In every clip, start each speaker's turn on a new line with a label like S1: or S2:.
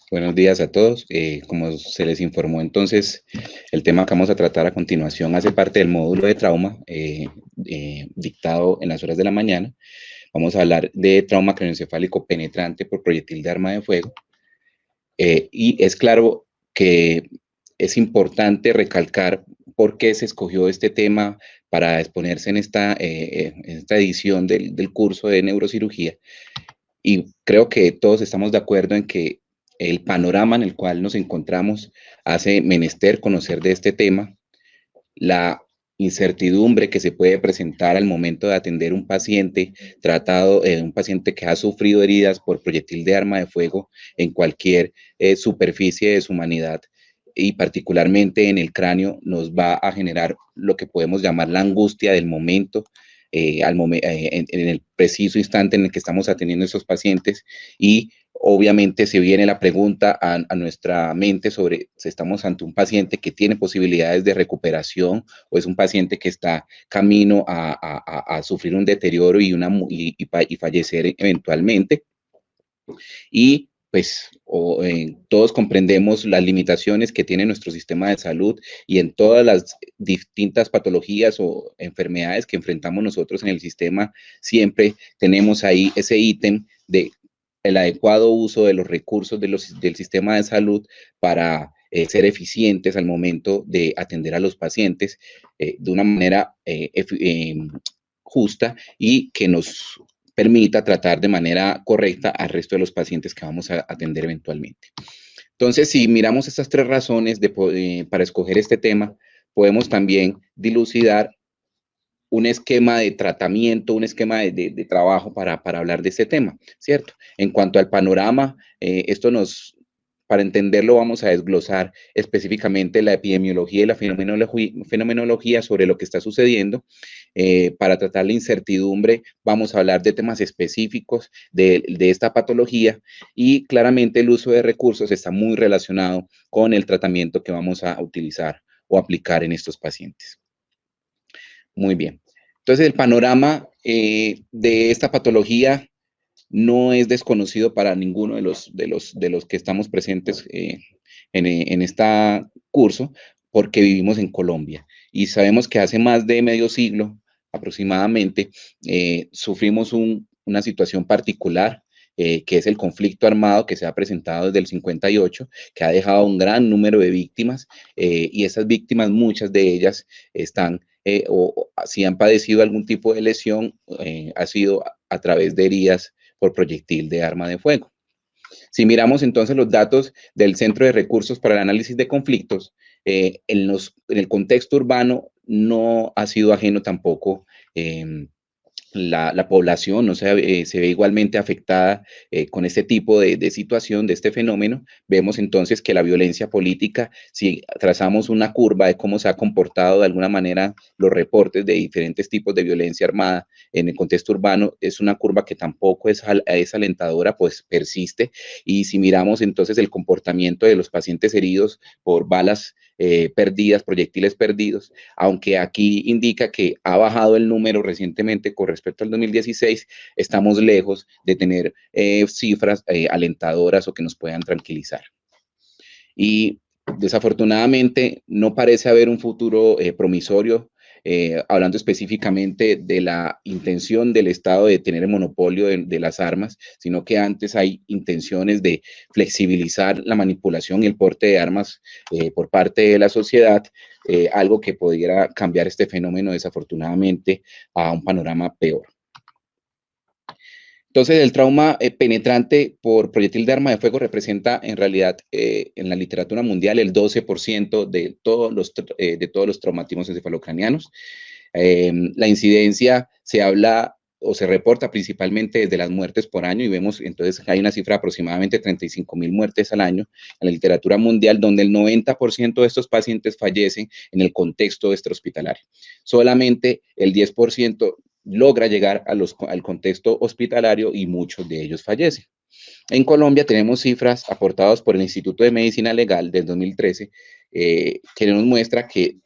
S1: Buenos días a todos. Como se les informó, entonces, el tema que vamos a tratar a continuación hace parte del módulo de trauma dictado en las horas de la mañana. Vamos a hablar de trauma craneoencefálico penetrante por proyectil de arma de fuego. Y es claro que es importante recalcar por qué se escogió este tema para exponerse en esta edición del curso de neurocirugía. Y creo que todos estamos de acuerdo en que el panorama en el cual nos encontramos hace menester conocer de este tema, la incertidumbre que se puede presentar al momento de atender un paciente un paciente que ha sufrido heridas por proyectil de arma de fuego en cualquier superficie de su humanidad y particularmente en el cráneo, nos va a generar lo que podemos llamar la angustia del momento, en el preciso instante en el que estamos atendiendo a esos pacientes y obviamente se viene la pregunta a nuestra mente sobre si estamos ante un paciente que tiene posibilidades de recuperación o es un paciente que está camino a sufrir un deterioro y fallecer eventualmente. Y pues todos comprendemos las limitaciones que tiene nuestro sistema de salud y en todas las distintas patologías o enfermedades que enfrentamos nosotros en el sistema, siempre tenemos ahí ese ítem de el adecuado uso de los recursos del sistema de salud para ser eficientes al momento de atender a los pacientes de una manera justa y que nos permita tratar de manera correcta al resto de los pacientes que vamos a atender eventualmente. Entonces, si miramos estas tres razones para escoger este tema, podemos también dilucidar un esquema de tratamiento, un esquema de trabajo para hablar de este tema, ¿cierto? En cuanto al panorama, para entenderlo vamos a desglosar específicamente la epidemiología y la fenomenología sobre lo que está sucediendo. Para tratar la incertidumbre vamos a hablar de temas específicos de esta patología y claramente el uso de recursos está muy relacionado con el tratamiento que vamos a utilizar o aplicar en estos pacientes. Muy bien. Entonces, el panorama de esta patología no es desconocido para ninguno de los que estamos presentes en este curso, porque vivimos en Colombia y sabemos que hace más de medio siglo aproximadamente sufrimos una situación particular, que es el conflicto armado que se ha presentado desde el 58, que ha dejado un gran número de víctimas y esas víctimas, muchas de ellas están o si han padecido algún tipo de lesión, ha sido a través de heridas por proyectil de arma de fuego. Si miramos entonces los datos del Centro de Recursos para el Análisis de Conflictos, en el contexto urbano no ha sido ajeno tampoco la población, ¿no? Se ve igualmente afectada con este tipo de situación, de este fenómeno. Vemos entonces que la violencia política, si trazamos una curva de cómo se ha comportado de alguna manera los reportes de diferentes tipos de violencia armada en el contexto urbano, es una curva que tampoco es alentadora, pues persiste. Y si miramos entonces el comportamiento de los pacientes heridos por balas perdidas, proyectiles perdidos, aunque aquí indica que ha bajado el número recientemente con respecto al 2016, estamos lejos de tener cifras alentadoras o que nos puedan tranquilizar. Y desafortunadamente no parece haber un futuro promisorio, hablando específicamente de la intención del Estado de tener el monopolio de las armas, sino que antes hay intenciones de flexibilizar la manipulación y el porte de armas por parte de la sociedad, algo que pudiera cambiar este fenómeno desafortunadamente a un panorama peor. Entonces, el trauma penetrante por proyectil de arma de fuego representa en realidad en la literatura mundial el 12% de todos los traumatismos encefalocranianos. La incidencia se habla o se reporta principalmente desde las muertes por año y vemos entonces que hay una cifra de aproximadamente 35.000 muertes al año en la literatura mundial, donde el 90% de estos pacientes fallecen en el contexto extrahospitalario. Solamente el 10% logra llegar al contexto hospitalario y muchos de ellos fallecen. En Colombia tenemos cifras aportadas por el Instituto de Medicina Legal del 2013 que nos muestra que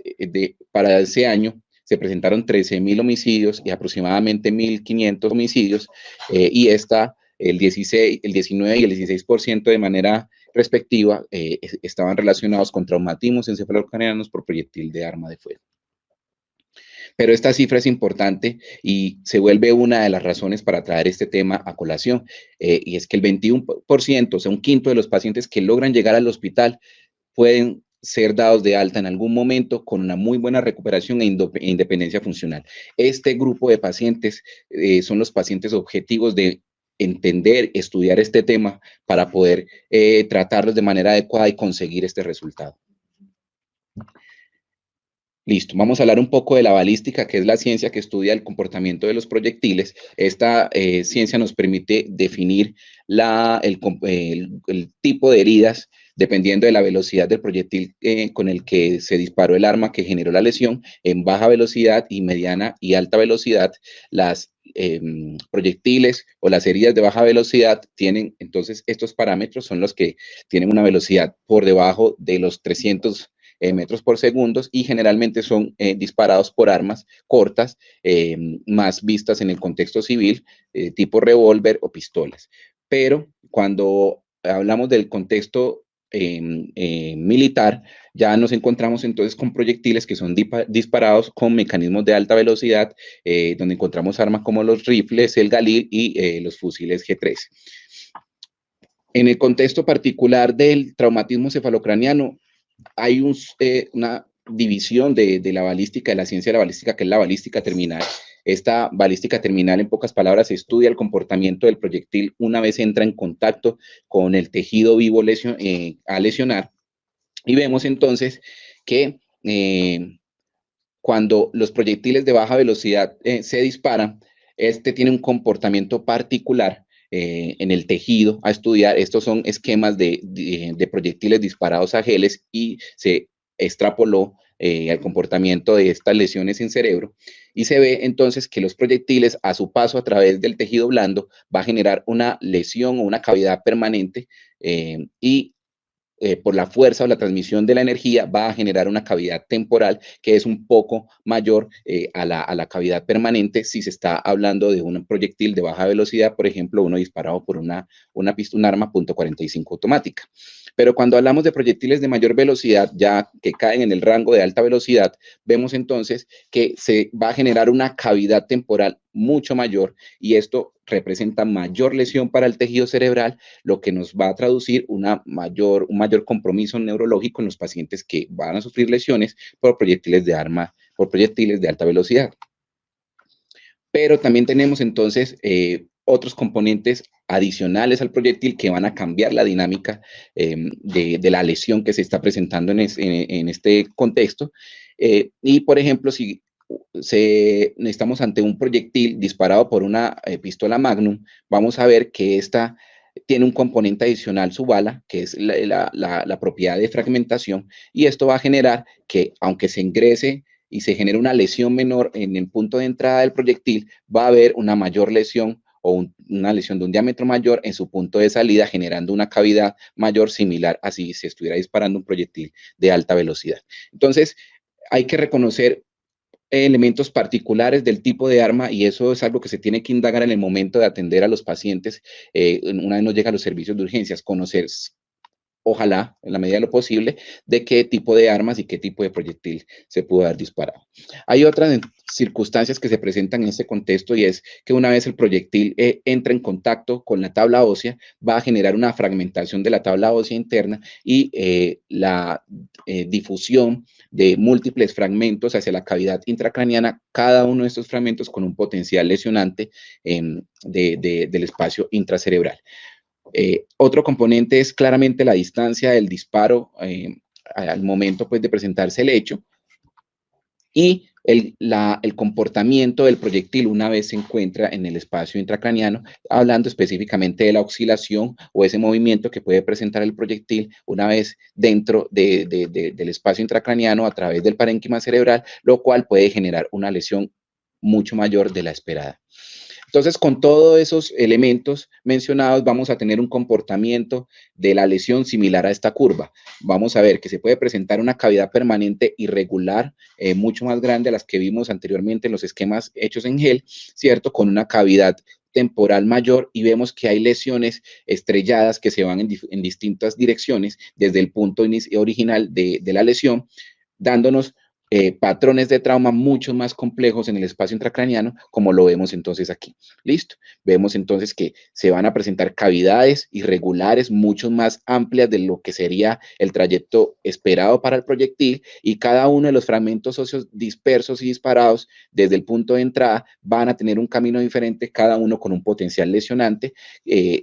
S1: para ese año se presentaron 13.000 homicidios y aproximadamente 1.500 homicidios y el 19 y el 16% de manera respectiva estaban relacionados con traumatismos encefalocranianos por proyectil de arma de fuego. Pero esta cifra es importante y se vuelve una de las razones para traer este tema a colación, y es que el 21%, o sea, un quinto de los pacientes que logran llegar al hospital pueden ser dados de alta en algún momento con una muy buena recuperación e independencia funcional. Este grupo de pacientes son los pacientes objetivos de entender, estudiar este tema para poder tratarlos de manera adecuada y conseguir este resultado. Listo, vamos a hablar un poco de la balística, que es la ciencia que estudia el comportamiento de los proyectiles. Esta ciencia nos permite definir el tipo de heridas dependiendo de la velocidad del proyectil con el que se disparó el arma que generó la lesión. En baja velocidad y mediana y alta velocidad, las proyectiles o las heridas de baja velocidad tienen, entonces, estos parámetros son los que tienen una velocidad por debajo de los 300 metros por segundo y generalmente son disparados por armas cortas, más vistas en el contexto civil, tipo revólver o pistolas. Pero cuando hablamos del contexto militar, ya nos encontramos entonces con proyectiles que son disparados con mecanismos de alta velocidad, donde encontramos armas como los rifles, el Galil y los fusiles G3. En el contexto particular del traumatismo cefalocraniano, hay una división de la balística, de la ciencia de la balística, que es la balística terminal. Esta balística terminal, en pocas palabras, estudia el comportamiento del proyectil una vez entra en contacto con el tejido vivo a lesionar. Y vemos entonces que cuando los proyectiles de baja velocidad se disparan, este tiene un comportamiento particular en el tejido a estudiar. Estos son esquemas de proyectiles disparados a geles y se extrapoló al comportamiento de estas lesiones en cerebro y se ve entonces que los proyectiles a su paso a través del tejido blando va a generar una lesión o una cavidad permanente y por la fuerza o la transmisión de la energía va a generar una cavidad temporal que es un poco mayor a la cavidad permanente si se está hablando de un proyectil de baja velocidad, por ejemplo, uno disparado por un arma .45 automática. Pero cuando hablamos de proyectiles de mayor velocidad, ya que caen en el rango de alta velocidad, vemos entonces que se va a generar una cavidad temporal mucho mayor y esto representa mayor lesión para el tejido cerebral, lo que nos va a traducir un mayor compromiso neurológico en los pacientes que van a sufrir lesiones por proyectiles de arma, por proyectiles de alta velocidad. Pero también tenemos entonces otros componentes adicionales al proyectil que van a cambiar la dinámica de la lesión que se está presentando en este contexto. Y, por ejemplo, si estamos ante un proyectil disparado por una pistola Magnum, vamos a ver que esta tiene un componente adicional, su bala, que es la propiedad de fragmentación, y esto va a generar que, aunque se ingrese y se genere una lesión menor en el punto de entrada del proyectil, va a haber una mayor lesión o una lesión de un diámetro mayor en su punto de salida, generando una cavidad mayor similar a si se estuviera disparando un proyectil de alta velocidad. Entonces, hay que reconocer elementos particulares del tipo de arma y eso es algo que se tiene que indagar en el momento de atender a los pacientes una vez nos llega a los servicios de urgencias, conocer, ojalá, en la medida de lo posible, de qué tipo de armas y qué tipo de proyectil se pudo haber disparado. Hay otras circunstancias que se presentan en este contexto y es que una vez el proyectil entra en contacto con la tabla ósea, va a generar una fragmentación de la tabla ósea interna y la difusión de múltiples fragmentos hacia la cavidad intracraniana, cada uno de estos fragmentos con un potencial lesionante del espacio intracerebral. Otro componente es claramente la distancia del disparo al momento pues, de presentarse el hecho y el comportamiento del proyectil una vez se encuentra en el espacio intracraniano, hablando específicamente de la oscilación o ese movimiento que puede presentar el proyectil una vez dentro del espacio intracraniano a través del parénquima cerebral, lo cual puede generar una lesión mucho mayor de la esperada. Entonces, con todos esos elementos mencionados, vamos a tener un comportamiento de la lesión similar a esta curva. Vamos a ver que se puede presentar una cavidad permanente irregular, mucho más grande a las que vimos anteriormente en los esquemas hechos en gel, ¿cierto? Con una cavidad temporal mayor y vemos que hay lesiones estrelladas que se van en distintas direcciones desde el punto original de la lesión, dándonos patrones de trauma mucho más complejos en el espacio intracraneano, como lo vemos entonces aquí. ¿Listo? Vemos entonces que se van a presentar cavidades irregulares mucho más amplias de lo que sería el trayecto esperado para el proyectil, y cada uno de los fragmentos óseos dispersos y disparados desde el punto de entrada van a tener un camino diferente, cada uno con un potencial lesionante,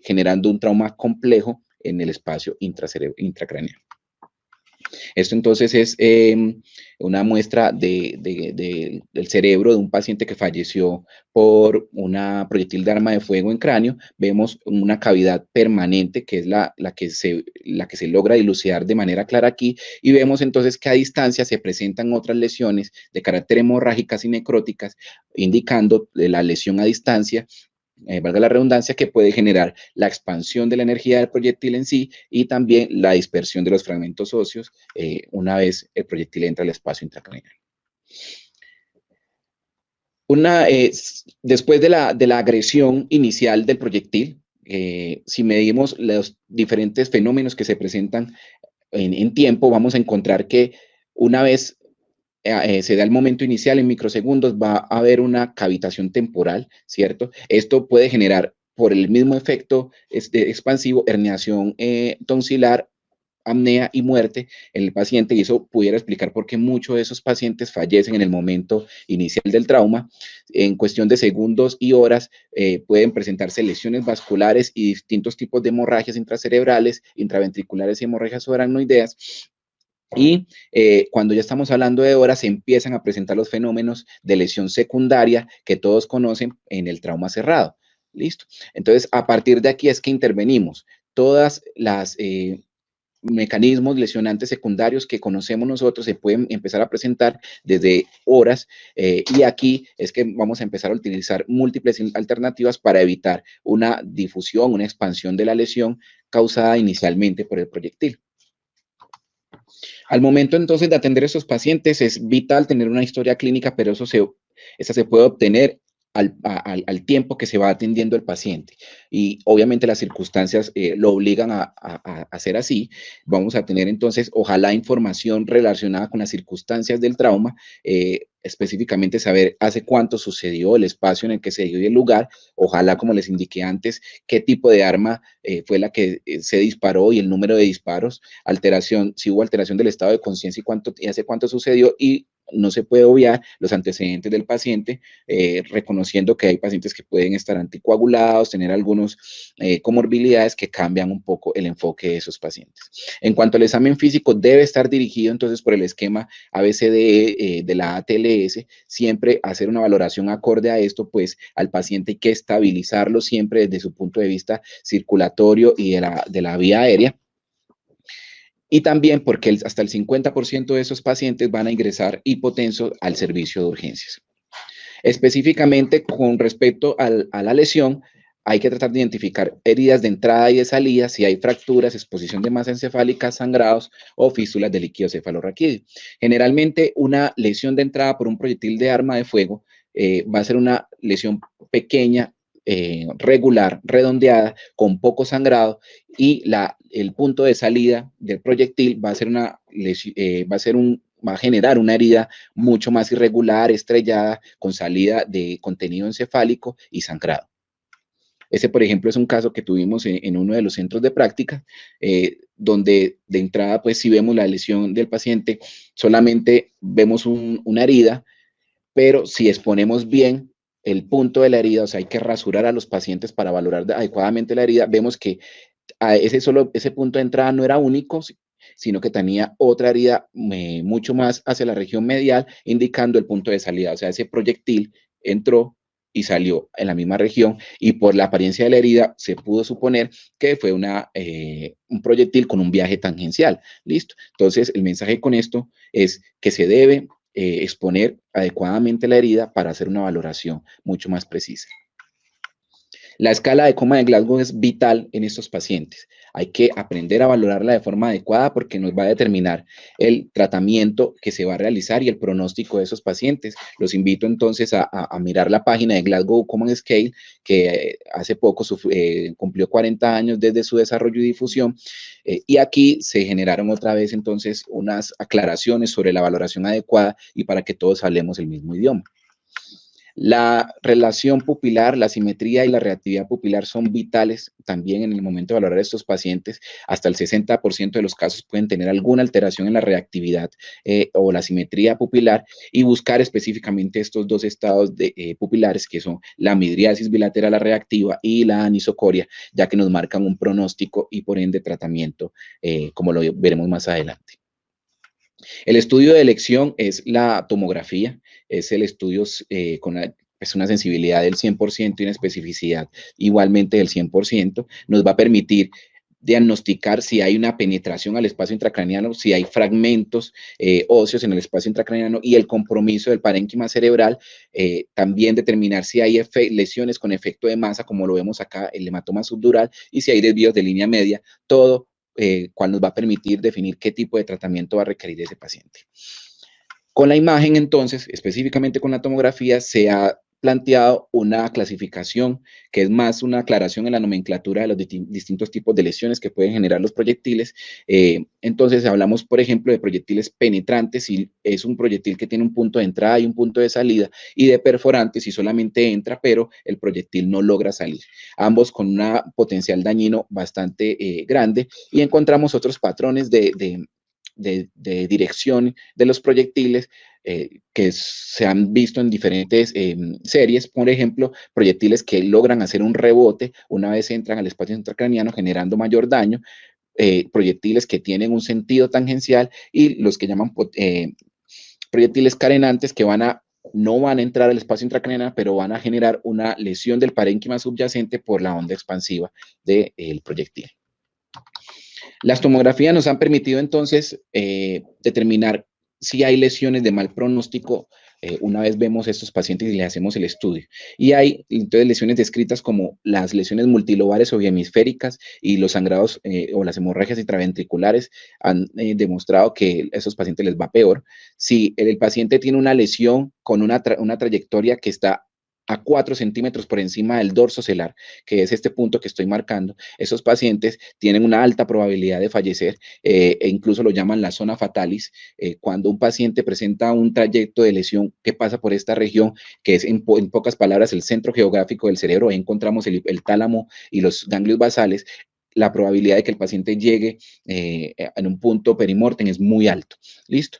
S1: generando un trauma complejo en el espacio intracraneano. Esto entonces es una muestra del cerebro de un paciente que falleció por una proyectil de arma de fuego en cráneo. Vemos una cavidad permanente que es la que se logra dilucidar de manera clara aquí, y vemos entonces que a distancia se presentan otras lesiones de carácter hemorrágicas y necróticas, indicando la lesión a distancia, valga la redundancia, que puede generar la expansión de la energía del proyectil en sí y también la dispersión de los fragmentos óseos una vez el proyectil entra al espacio intracraneal. Después de la agresión inicial del proyectil, si medimos los diferentes fenómenos que se presentan en tiempo, vamos a encontrar que una vez se da el momento inicial en microsegundos, va a haber una cavitación temporal, ¿cierto? Esto puede generar, por el mismo efecto expansivo, herniación tonsilar, apnea y muerte en el paciente, y eso pudiera explicar por qué muchos de esos pacientes fallecen en el momento inicial del trauma. En cuestión de segundos y horas pueden presentarse lesiones vasculares y distintos tipos de hemorragias intracerebrales, intraventriculares y hemorragias subaracnoideas. Y cuando ya estamos hablando de horas, se empiezan a presentar los fenómenos de lesión secundaria que todos conocen en el trauma cerrado. ¿Listo? Entonces, a partir de aquí es que intervenimos. Todas las mecanismos lesionantes secundarios que conocemos nosotros se pueden empezar a presentar desde horas, y aquí es que vamos a empezar a utilizar múltiples alternativas para evitar una difusión, una expansión de la lesión causada inicialmente por el proyectil. Al momento entonces de atender a estos pacientes es vital tener una historia clínica, pero esa se puede obtener al tiempo que se va atendiendo el paciente. Y obviamente las circunstancias lo obligan a hacer así. Vamos a tener entonces, ojalá, información relacionada con las circunstancias del trauma, específicamente saber hace cuánto sucedió, el espacio en el que se dio y el lugar, ojalá, como les indiqué antes, qué tipo de arma fue la que se disparó y el número de disparos, si hubo alteración del estado de conciencia y hace cuánto sucedió, y no se puede obviar los antecedentes del paciente, reconociendo que hay pacientes que pueden estar anticoagulados, tener algunas comorbilidades que cambian un poco el enfoque de esos pacientes. En cuanto al examen físico, debe estar dirigido entonces por el esquema ABCDE de la ATLS, siempre hacer una valoración acorde a esto, pues al paciente hay que estabilizarlo siempre desde su punto de vista circulatorio y de la vía aérea. Y también porque hasta el 50% de esos pacientes van a ingresar hipotensos al servicio de urgencias. Específicamente con respecto a la lesión, hay que tratar de identificar heridas de entrada y de salida, si hay fracturas, exposición de masa encefálica, sangrados o fístulas de líquido cefalorraquídeo. Generalmente una lesión de entrada por un proyectil de arma de fuego va a ser una lesión pequeña, regular, redondeada, con poco sangrado, y el punto de salida del proyectil va a generar una herida mucho más irregular, estrellada, con salida de contenido encefálico y sangrado. Ese, por ejemplo, es un caso que tuvimos en uno de los centros de práctica, donde de entrada, pues si vemos la lesión del paciente, solamente vemos una herida, pero si exponemos bien el punto de la herida, o sea, hay que rasurar a los pacientes para valorar adecuadamente la herida, vemos que ese punto de entrada no era único, sino que tenía otra herida mucho más hacia la región medial, indicando el punto de salida. O sea, ese proyectil entró y salió en la misma región, y por la apariencia de la herida se pudo suponer que fue un proyectil con un viaje tangencial. ¿Listo? Entonces, el mensaje con esto es que se debe exponer adecuadamente la herida para hacer una valoración mucho más precisa. La escala de coma de Glasgow es vital en estos pacientes. Hay que aprender a valorarla de forma adecuada porque nos va a determinar el tratamiento que se va a realizar y el pronóstico de esos pacientes. Los invito entonces a mirar la página de Glasgow Coma Scale, que hace poco cumplió 40 años desde su desarrollo y difusión. Y aquí se generaron otra vez entonces unas aclaraciones sobre la valoración adecuada y para que todos hablemos el mismo idioma. La relación pupilar, la simetría y la reactividad pupilar son vitales también en el momento de valorar a estos pacientes. Hasta el 60% de los casos pueden tener alguna alteración en la reactividad o la simetría pupilar, y buscar específicamente estos dos estados pupilares, que son la midriasis bilateral reactiva y la anisocoria, ya que nos marcan un pronóstico y por ende tratamiento, como lo veremos más adelante. El estudio de elección es la tomografía, es el estudio es una sensibilidad del 100% y una especificidad igualmente del 100%. Nos va a permitir diagnosticar si hay una penetración al espacio intracraniano, si hay fragmentos óseos en el espacio intracraniano y el compromiso del parénquima cerebral. También determinar si hay lesiones con efecto de masa, como lo vemos acá, el hematoma subdural, y si hay desvíos de línea media, todo cual nos va a permitir definir qué tipo de tratamiento va a requerir ese paciente. Con la imagen, entonces, específicamente con la tomografía, se ha planteado una clasificación que es más una aclaración en la nomenclatura de los distintos tipos de lesiones que pueden generar los proyectiles. Entonces, hablamos, por ejemplo, de proyectiles penetrantes, si es un proyectil que tiene un punto de entrada y un punto de salida, y de perforantes, si solamente entra, pero el proyectil no logra salir. Ambos con un potencial dañino bastante grande, y encontramos otros patrones de dirección de los proyectiles que se han visto en diferentes series. Por ejemplo, proyectiles que logran hacer un rebote una vez entran al espacio intracraniano generando mayor daño, proyectiles que tienen un sentido tangencial, y los que llaman proyectiles carenantes, que no van a entrar al espacio intracraniano, pero van a generar una lesión del parénquima subyacente por la onda expansiva del proyectil. Las tomografías nos han permitido entonces determinar si hay lesiones de mal pronóstico una vez vemos a estos pacientes y les hacemos el estudio. Y hay entonces lesiones descritas como las lesiones multilobales o bihemisféricas, y los sangrados o las hemorragias intraventriculares han demostrado que a esos pacientes les va peor. Si el paciente tiene una lesión con una trayectoria que está a 4 centímetros por encima del dorso celar, que es este punto que estoy marcando, esos pacientes tienen una alta probabilidad de fallecer, e incluso lo llaman la zona fatalis. Cuando un paciente presenta un trayecto de lesión que pasa por esta región, que es en pocas palabras el centro geográfico del cerebro, ahí encontramos el tálamo y los ganglios basales, la probabilidad de que el paciente llegue en un punto perimortem es muy alto. ¿Listo?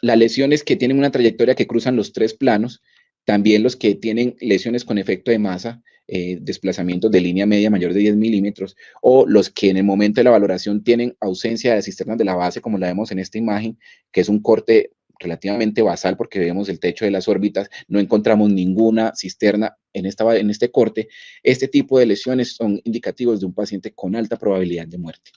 S1: Las lesiones que tienen una trayectoria que cruzan los 3 planos, también los que tienen lesiones con efecto de masa, desplazamientos de línea media mayor de 10 milímetros, o los que en el momento de la valoración tienen ausencia de las cisternas de la base, como la vemos en esta imagen, que es un corte relativamente basal porque vemos el techo de las órbitas, no encontramos ninguna cisterna en este corte. Este tipo de lesiones son indicativos de un paciente con alta probabilidad de muerte.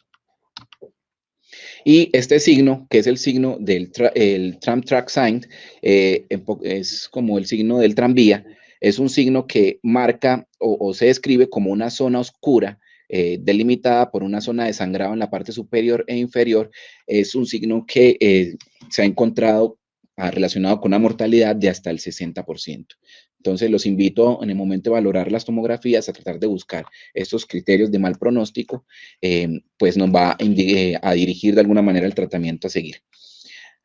S1: Y este signo, que es el signo del tram track sign, es como el signo del tranvía, es un signo que marca o se describe como una zona oscura delimitada por una zona de sangrado en la parte superior e inferior. Es un signo que se ha encontrado relacionado con una mortalidad de hasta el 60%. Entonces, los invito en el momento de valorar las tomografías a tratar de buscar estos criterios de mal pronóstico, pues nos va a dirigir de alguna manera el tratamiento a seguir.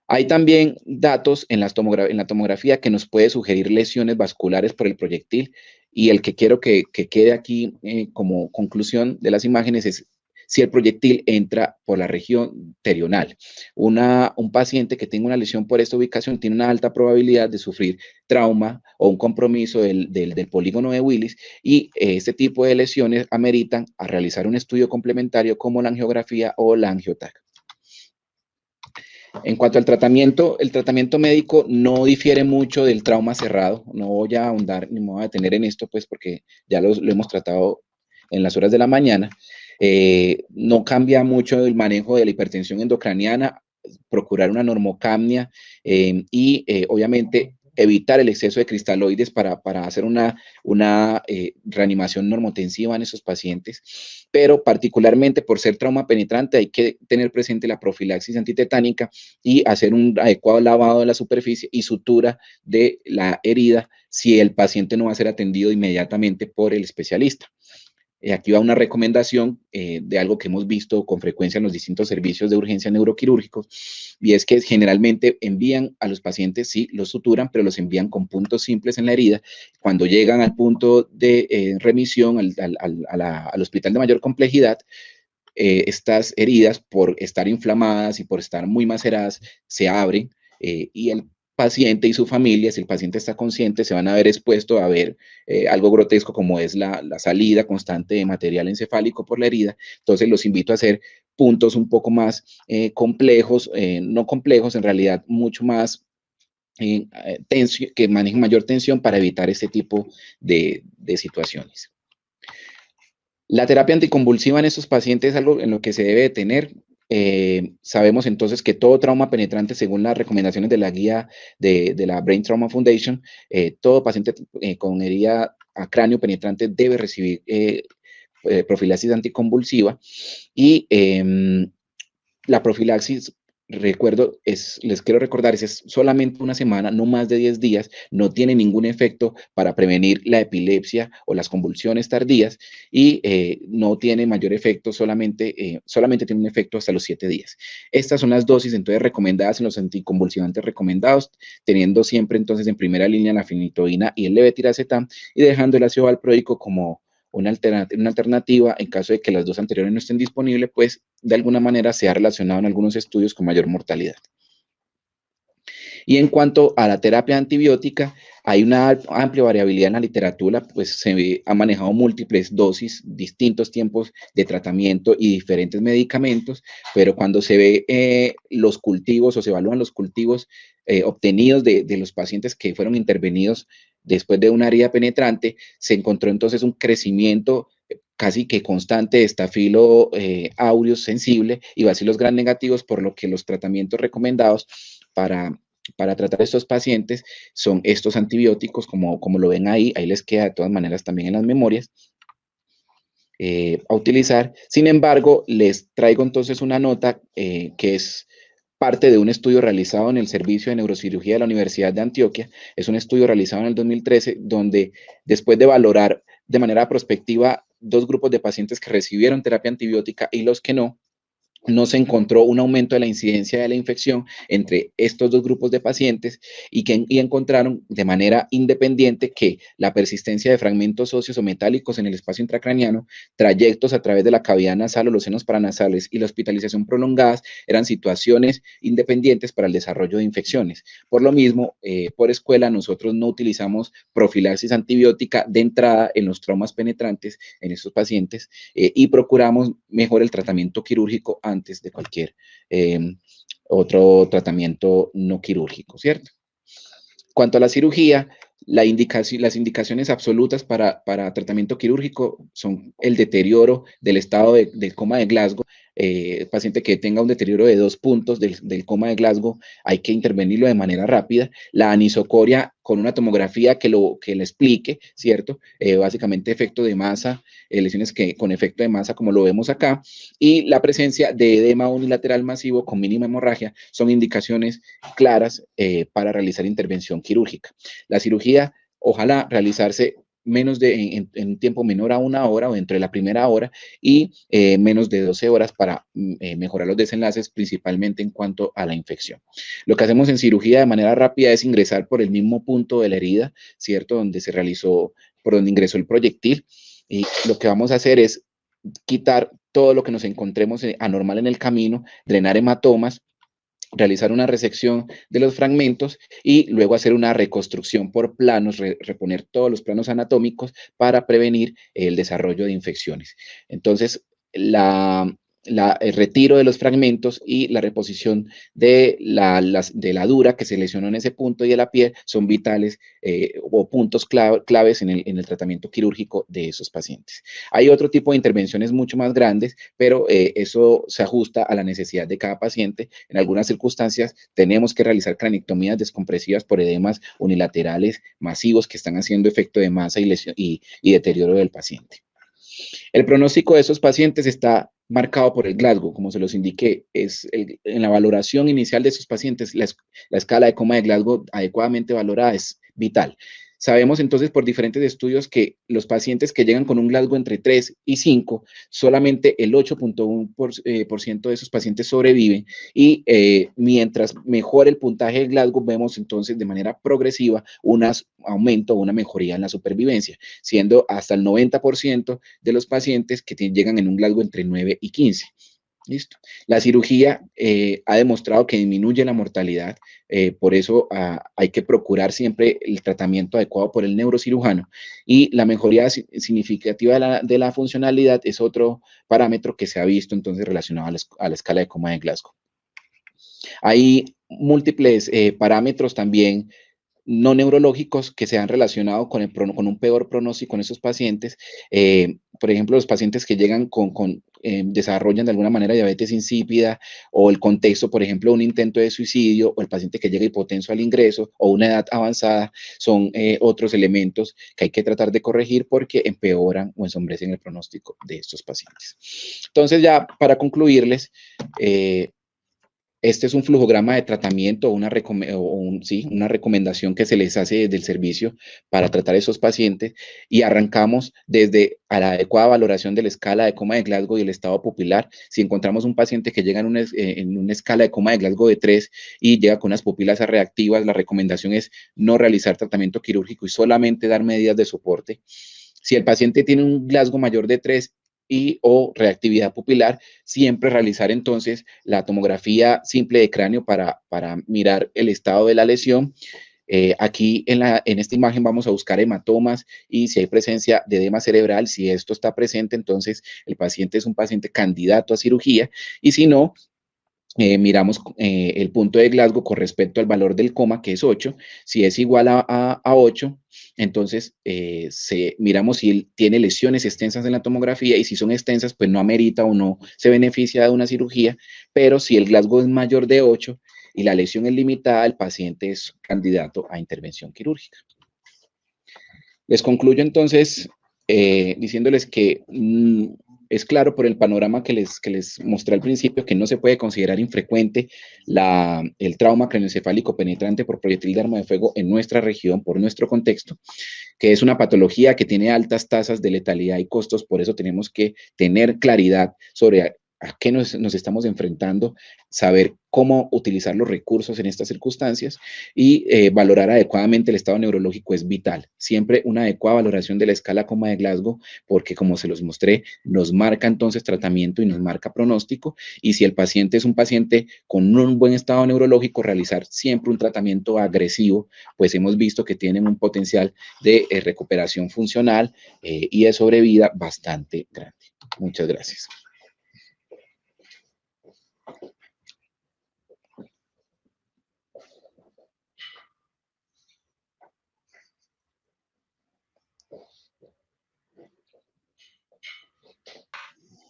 S1: Hay también datos en la tomografía que nos puede sugerir lesiones vasculares por el proyectil, y el que quiero que quede aquí como conclusión de las imágenes es si el proyectil entra por la región terional. Un paciente que tenga una lesión por esta ubicación tiene una alta probabilidad de sufrir trauma o un compromiso del polígono de Willis, y este tipo de lesiones ameritan a realizar un estudio complementario como la angiografía o la angioTAC. En cuanto al tratamiento, el tratamiento médico no difiere mucho del trauma cerrado. No voy a ahondar ni me voy a detener en esto, pues porque ya lo hemos tratado en las horas de la mañana. No cambia mucho el manejo de la hipertensión endocraniana, procurar una normocapnia y obviamente evitar el exceso de cristaloides para hacer una reanimación normotensiva en esos pacientes, pero particularmente por ser trauma penetrante hay que tener presente la profilaxis antitetánica y hacer un adecuado lavado de la superficie y sutura de la herida si el paciente no va a ser atendido inmediatamente por el especialista. Aquí va una recomendación de algo que hemos visto con frecuencia en los distintos servicios de urgencia neuroquirúrgicos, y es que generalmente envían a los pacientes, sí, los suturan, pero los envían con puntos simples en la herida. Cuando llegan al punto de remisión, al hospital de mayor complejidad, estas heridas, por estar inflamadas y por estar muy maceradas, se abren y el paciente y su familia, si el paciente está consciente, se van a ver expuestos a ver algo grotesco como es la salida constante de material encefálico por la herida. Entonces los invito a hacer puntos un poco más complejos, no complejos, en realidad mucho más que manejen mayor tensión para evitar este tipo de situaciones. La terapia anticonvulsiva en estos pacientes es algo en lo que se debe tener. Sabemos entonces que todo trauma penetrante, según las recomendaciones de la guía de la Brain Trauma Foundation, todo paciente con herida a cráneo penetrante debe recibir profilaxis anticonvulsiva, y la profilaxis, recuerdo, les quiero recordar, es solamente una semana, no más de 10 días, no tiene ningún efecto para prevenir la epilepsia o las convulsiones tardías, y no tiene mayor efecto, solamente tiene un efecto hasta los 7 días. Estas son las dosis entonces recomendadas en los anticonvulsivantes recomendados, teniendo siempre entonces en primera línea la fenitoína y el levetiracetam, y dejando el ácido valproico como una alternativa en caso de que las dos anteriores no estén disponibles, pues de alguna manera se ha relacionado en algunos estudios con mayor mortalidad. Y en cuanto a la terapia antibiótica, hay una amplia variabilidad en la literatura, pues se ha manejado múltiples dosis, distintos tiempos de tratamiento y diferentes medicamentos, pero cuando se ve los cultivos o se evalúan los cultivos obtenidos de los pacientes que fueron intervenidos después de una herida penetrante, se encontró entonces un crecimiento casi que constante de Staphylo aureus sensible y bacilos gram negativos, por lo que los tratamientos recomendados para tratar a estos pacientes son estos antibióticos, como lo ven ahí les queda de todas maneras también en las memorias a utilizar. Sin embargo, les traigo entonces una nota que es parte de un estudio realizado en el Servicio de Neurocirugía de la Universidad de Antioquia. Es un estudio realizado en el 2013, donde después de valorar de manera prospectiva dos grupos de pacientes que recibieron terapia antibiótica y los que no se encontró un aumento de la incidencia de la infección entre estos dos grupos de pacientes, y encontraron de manera independiente que la persistencia de fragmentos óseos o metálicos en el espacio intracraniano, trayectos a través de la cavidad nasal o los senos paranasales y la hospitalización prolongadas eran situaciones independientes para el desarrollo de infecciones. Por lo mismo, por escuela, nosotros no utilizamos profilaxis antibiótica de entrada en los traumas penetrantes en estos pacientes y procuramos mejor el tratamiento quirúrgico antes de cualquier otro tratamiento no quirúrgico, ¿cierto? Cuanto a la cirugía, las indicaciones absolutas para tratamiento quirúrgico son el deterioro del estado del coma de Glasgow. Paciente que tenga un deterioro de 2 puntos del coma de Glasgow, hay que intervenirlo de manera rápida. La anisocoria con una tomografía que le explique, ¿cierto? Básicamente efecto de masa, lesiones con efecto de masa, como lo vemos acá, y la presencia de edema unilateral masivo con mínima hemorragia son indicaciones claras para realizar intervención quirúrgica. La cirugía, ojalá realizarse en un tiempo menor a 1 hora o dentro de la primera hora, y menos de 12 horas para mejorar los desenlaces, principalmente en cuanto a la infección. Lo que hacemos en cirugía de manera rápida es ingresar por el mismo punto de la herida, ¿cierto? Por donde ingresó el proyectil, y lo que vamos a hacer es quitar todo lo que nos encontremos anormal en el camino, drenar hematomas, realizar una resección de los fragmentos y luego hacer una reconstrucción por planos, reponer todos los planos anatómicos para prevenir el desarrollo de infecciones. Entonces, el retiro de los fragmentos y la reposición de la dura que se lesionó en ese punto y de la piel son vitales o puntos claves en el tratamiento quirúrgico de esos pacientes. Hay otro tipo de intervenciones mucho más grandes, pero eso se ajusta a la necesidad de cada paciente. En algunas circunstancias tenemos que realizar cranectomías descompresivas por edemas unilaterales masivos que están haciendo efecto de masa y deterioro del paciente. El pronóstico de esos pacientes está marcado por el Glasgow, como se los indiqué, en la valoración inicial de esos pacientes, la escala de coma de Glasgow adecuadamente valorada es vital. Sabemos entonces por diferentes estudios que los pacientes que llegan con un Glasgow entre 3 y 5, solamente el 8.1% de esos pacientes sobreviven y mientras mejore el puntaje de Glasgow, vemos entonces de manera progresiva un aumento o una mejoría en la supervivencia, siendo hasta el 90% de los pacientes que llegan en un Glasgow entre 9 y 15. ¿Listo? La cirugía ha demostrado que disminuye la mortalidad, por eso hay que procurar siempre el tratamiento adecuado por el neurocirujano y la mejoría significativa de la funcionalidad es otro parámetro que se ha visto entonces relacionado a la escala de coma de Glasgow. Hay múltiples parámetros también no neurológicos que se han relacionado con un peor pronóstico en esos pacientes. Por ejemplo, los pacientes que llegan desarrollan de alguna manera diabetes insípida o el contexto, por ejemplo, un intento de suicidio o el paciente que llega hipotenso al ingreso o una edad avanzada son otros elementos que hay que tratar de corregir porque empeoran o ensombrecen el pronóstico de estos pacientes. Entonces, ya para concluirles, este es un flujograma de tratamiento, una recomendación que se les hace desde el servicio para tratar a esos pacientes y arrancamos desde a la adecuada valoración de la escala de coma de Glasgow y el estado pupilar. Si encontramos un paciente que llega en una escala de coma de Glasgow de 3 y llega con unas pupilas reactivas, la recomendación es no realizar tratamiento quirúrgico y solamente dar medidas de soporte. Si el paciente tiene un Glasgow mayor de 3 o reactividad pupilar, siempre realizar entonces la tomografía simple de cráneo para mirar el estado de la lesión. Aquí en esta imagen vamos a buscar hematomas y si hay presencia de edema cerebral, si esto está presente, entonces el paciente es un paciente candidato a cirugía y si no, miramos el punto de Glasgow con respecto al valor del coma, que es 8. Si es igual a 8, entonces miramos si él tiene lesiones extensas en la tomografía y si son extensas, pues no amerita o no se beneficia de una cirugía, pero si el Glasgow es mayor de 8 y la lesión es limitada, el paciente es candidato a intervención quirúrgica. Les concluyo entonces diciéndoles que es claro por el panorama que les mostré al principio que no se puede considerar infrecuente el trauma craneoencefálico penetrante por proyectil de arma de fuego en nuestra región, por nuestro contexto, que es una patología que tiene altas tasas de letalidad y costos, por eso tenemos que tener claridad sobre a qué nos estamos enfrentando, saber cómo utilizar los recursos en estas circunstancias y valorar adecuadamente el estado neurológico es vital. Siempre una adecuada valoración de la escala coma de Glasgow, porque como se los mostré, nos marca entonces tratamiento y nos marca pronóstico, y si el paciente es un paciente con un buen estado neurológico, realizar siempre un tratamiento agresivo, pues hemos visto que tienen un potencial de recuperación funcional y de sobrevida bastante grande. Muchas gracias.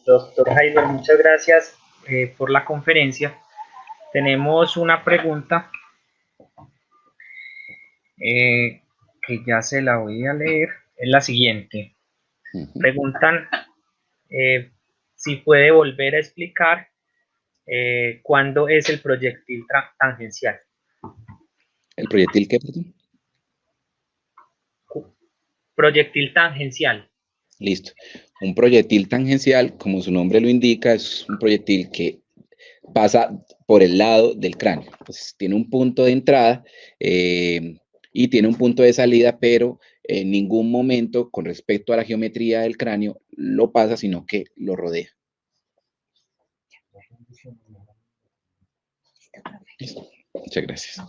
S2: Doctor Heiber, muchas gracias por la conferencia. Tenemos una pregunta que ya se la voy a leer. Es la siguiente. Preguntan si puede volver a explicar cuándo es el proyectil tangencial.
S1: ¿El proyectil qué, perdón?
S2: Proyectil tangencial.
S1: Listo. Un proyectil tangencial, como su nombre lo indica, es un proyectil que pasa por el lado del cráneo. Pues tiene un punto de entrada y tiene un punto de salida, pero en ningún momento con respecto a la geometría del cráneo lo pasa, sino que lo rodea. Listo. Muchas gracias.